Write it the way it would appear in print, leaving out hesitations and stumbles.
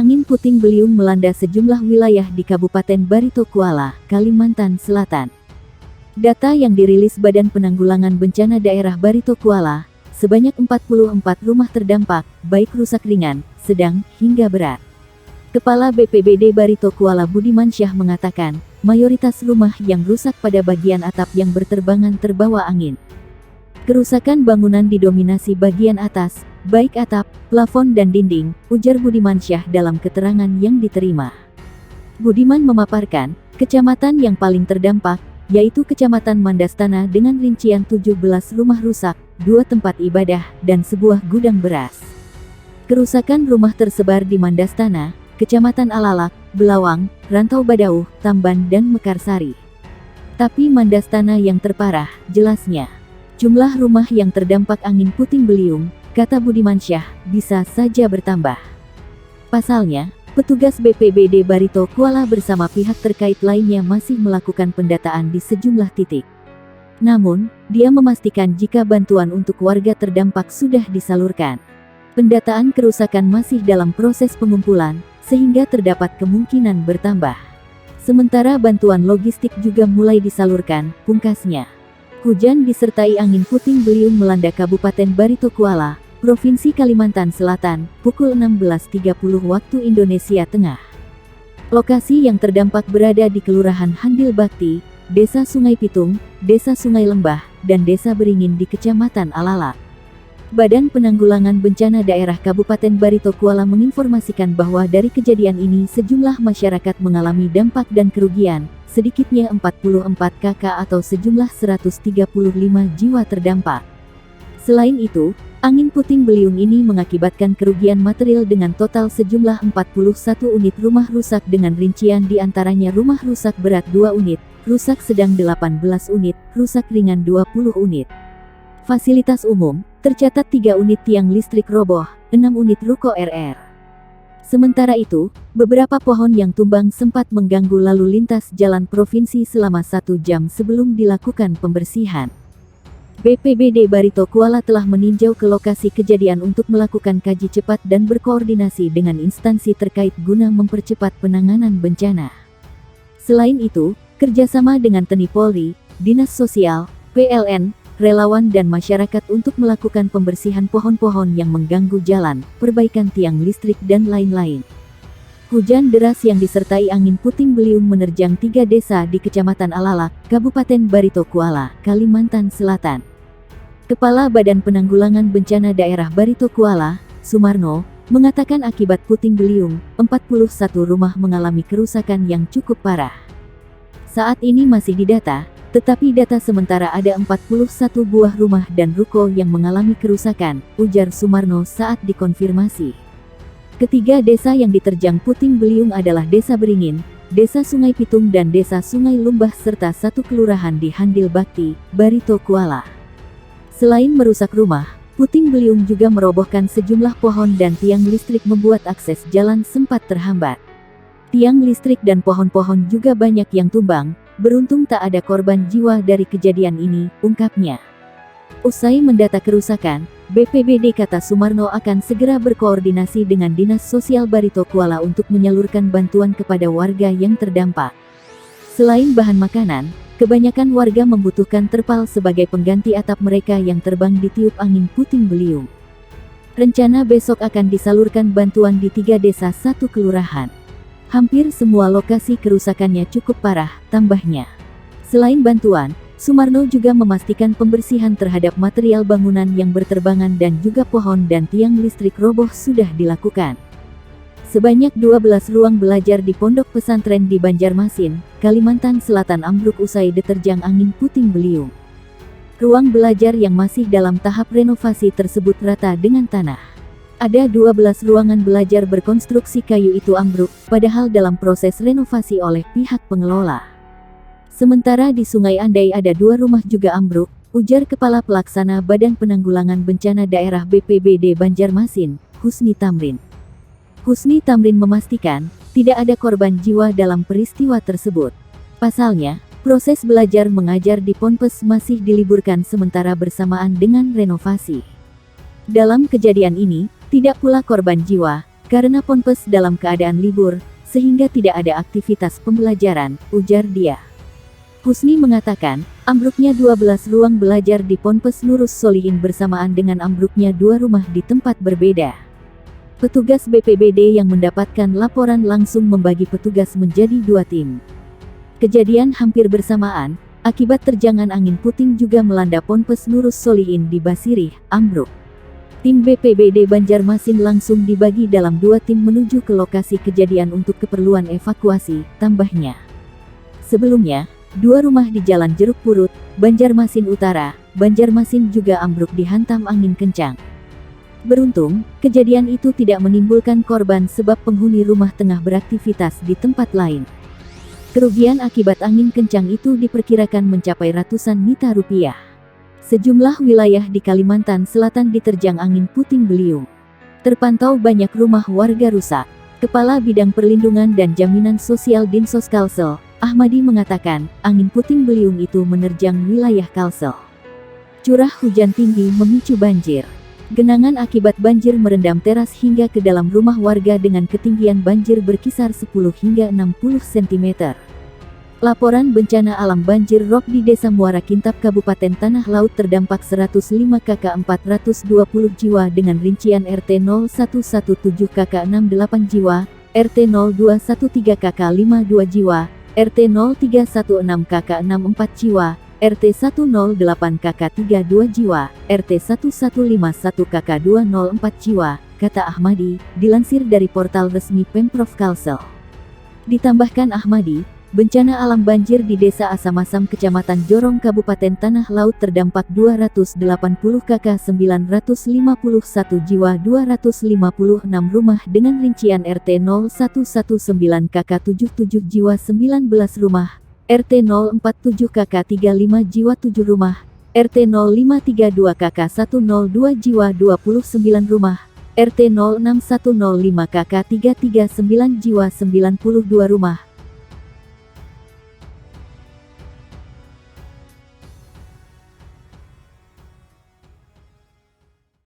Angin puting beliung melanda sejumlah wilayah di Kabupaten Barito Kuala, Kalimantan Selatan. Data yang dirilis Badan Penanggulangan Bencana Daerah Barito Kuala, sebanyak 44 rumah terdampak, baik rusak ringan, sedang, hingga berat. Kepala BPBD Barito Kuala Budimansyah mengatakan, mayoritas rumah yang rusak pada bagian atap yang berterbangan terbawa angin. Kerusakan bangunan didominasi bagian atas, baik atap, plafon dan dinding, ujar Budimansyah dalam keterangan yang diterima. Budiman memaparkan, kecamatan yang paling terdampak, yaitu Kecamatan Mandastana dengan rincian 17 rumah rusak, 2 tempat ibadah, dan sebuah gudang beras. Kerusakan rumah tersebar di Mandastana, Kecamatan Alalak, Belawang, Rantau Badauh, Tamban dan Mekarsari. Tapi Mandastana yang terparah, jelasnya. Jumlah rumah yang terdampak angin puting beliung, kata Budimansyah, bisa saja bertambah. Pasalnya, petugas BPBD Barito Kuala bersama pihak terkait lainnya masih melakukan pendataan di sejumlah titik. Namun, dia memastikan jika bantuan untuk warga terdampak sudah disalurkan. Pendataan kerusakan masih dalam proses pengumpulan, sehingga terdapat kemungkinan bertambah. Sementara bantuan logistik juga mulai disalurkan, pungkasnya. Hujan disertai angin puting beliung melanda Kabupaten Barito Kuala, Provinsi Kalimantan Selatan, pukul 16.30 waktu Indonesia Tengah. Lokasi yang terdampak berada di Kelurahan Handil Bakti, Desa Sungai Pitung, Desa Sungai Lembah, dan Desa Beringin di Kecamatan Alalak. Badan Penanggulangan Bencana Daerah Kabupaten Barito Kuala menginformasikan bahwa dari kejadian ini sejumlah masyarakat mengalami dampak dan kerugian, sedikitnya 44 kakak atau sejumlah 135 jiwa terdampak. Selain itu, angin puting beliung ini mengakibatkan kerugian material dengan total sejumlah 41 unit rumah rusak dengan rincian diantaranya rumah rusak berat 2 unit, rusak sedang 18 unit, rusak ringan 20 unit. Fasilitas umum, tercatat 3 unit tiang listrik roboh, 6 unit ruko RR. Sementara itu, beberapa pohon yang tumbang sempat mengganggu lalu lintas jalan provinsi selama 1 jam sebelum dilakukan pembersihan. BPBD Barito Kuala telah meninjau ke lokasi kejadian untuk melakukan kaji cepat dan berkoordinasi dengan instansi terkait guna mempercepat penanganan bencana. Selain itu, kerjasama dengan TNI Polri, Dinas Sosial, PLN, relawan dan masyarakat untuk melakukan pembersihan pohon-pohon yang mengganggu jalan, perbaikan tiang listrik dan lain-lain. Hujan deras yang disertai angin puting beliung menerjang 3 desa di Kecamatan Alalak, Kabupaten Barito Kuala, Kalimantan Selatan. Kepala Badan Penanggulangan Bencana Daerah Barito Kuala, Sumarno, mengatakan akibat puting beliung, 41 rumah mengalami kerusakan yang cukup parah. Saat ini masih didata, tetapi data sementara ada 41 buah rumah dan ruko yang mengalami kerusakan, ujar Sumarno saat dikonfirmasi. Ketiga desa yang diterjang puting beliung adalah Desa Beringin, Desa Sungai Pitung dan Desa Sungai Lumbah serta 1 kelurahan di Handil Bakti, Barito Kuala. Selain merusak rumah, puting beliung juga merobohkan sejumlah pohon dan tiang listrik membuat akses jalan sempat terhambat. Tiang listrik dan pohon-pohon juga banyak yang tumbang. Beruntung tak ada korban jiwa dari kejadian ini, ungkapnya. Usai mendata kerusakan, BPBD kata Sumarno akan segera berkoordinasi dengan Dinas Sosial Barito Kuala untuk menyalurkan bantuan kepada warga yang terdampak. Selain bahan makanan, kebanyakan warga membutuhkan terpal sebagai pengganti atap mereka yang terbang ditiup angin puting beliung. Rencana besok akan disalurkan bantuan di 3 desa 1 kelurahan. Hampir semua lokasi kerusakannya cukup parah, tambahnya. Selain bantuan, Sumarno juga memastikan pembersihan terhadap material bangunan yang berterbangan dan juga pohon dan tiang listrik roboh sudah dilakukan. Sebanyak 12 ruang belajar di pondok pesantren di Banjarmasin, Kalimantan Selatan ambruk usai diterjang angin puting beliung. Ruang belajar yang masih dalam tahap renovasi tersebut rata dengan tanah. Ada 12 ruangan belajar berkonstruksi kayu itu ambruk, padahal dalam proses renovasi oleh pihak pengelola. Sementara di Sungai Andai ada 2 rumah juga ambruk, ujar Kepala Pelaksana Badan Penanggulangan Bencana Daerah BPBD Banjarmasin, Husni Tamrin. Husni Tamrin memastikan, tidak ada korban jiwa dalam peristiwa tersebut. Pasalnya, proses belajar mengajar di Ponpes masih diliburkan sementara bersamaan dengan renovasi. Dalam kejadian ini, tidak pula korban jiwa, karena Ponpes dalam keadaan libur, sehingga tidak ada aktivitas pembelajaran, ujar dia. Husni mengatakan, ambruknya 12 ruang belajar di Ponpes Nurus Solihin bersamaan dengan ambruknya 2 rumah di tempat berbeda. Petugas BPBD yang mendapatkan laporan langsung membagi petugas menjadi 2 tim. Kejadian hampir bersamaan, akibat terjangan angin puting juga melanda Ponpes Nurus Solihin di Basirih, ambruk. Tim BPBD Banjarmasin langsung dibagi dalam 2 tim menuju ke lokasi kejadian untuk keperluan evakuasi, tambahnya. Sebelumnya, 2 rumah di Jalan Jeruk Purut, Banjarmasin Utara, Banjarmasin juga ambruk dihantam angin kencang. Beruntung, kejadian itu tidak menimbulkan korban sebab penghuni rumah tengah beraktivitas di tempat lain. Kerugian akibat angin kencang itu diperkirakan mencapai ratusan juta rupiah. Sejumlah wilayah di Kalimantan Selatan diterjang angin puting beliung. Terpantau banyak rumah warga rusak. Kepala Bidang Perlindungan dan Jaminan Sosial Dinsos Kalsel, Ahmadi mengatakan, angin puting beliung itu menerjang wilayah Kalsel. Curah hujan tinggi memicu banjir. Genangan akibat banjir merendam teras hingga ke dalam rumah warga dengan ketinggian banjir berkisar 10 hingga 60 cm. Laporan bencana alam banjir rob di Desa Muara Kintab Kabupaten Tanah Laut terdampak 105 KK 420 jiwa dengan rincian RT 0117 KK 68 jiwa, RT 0213 KK 52 jiwa, RT 0316 KK 64 jiwa, RT 108 KK 32 jiwa, RT 1151 KK 204 jiwa, kata Ahmadi, dilansir dari portal resmi Pemprov Kalsel. Ditambahkan Ahmadi, bencana alam banjir di Desa Asam-Asam Kecamatan Jorong Kabupaten Tanah Laut terdampak 280 KK 951 jiwa 256 rumah dengan rincian RT 0119 KK 77 jiwa 19 rumah, RT 047 KK 35 jiwa 7 rumah, RT 0532 KK 102 jiwa 29 rumah, RT 06105 KK 339 jiwa 92 rumah,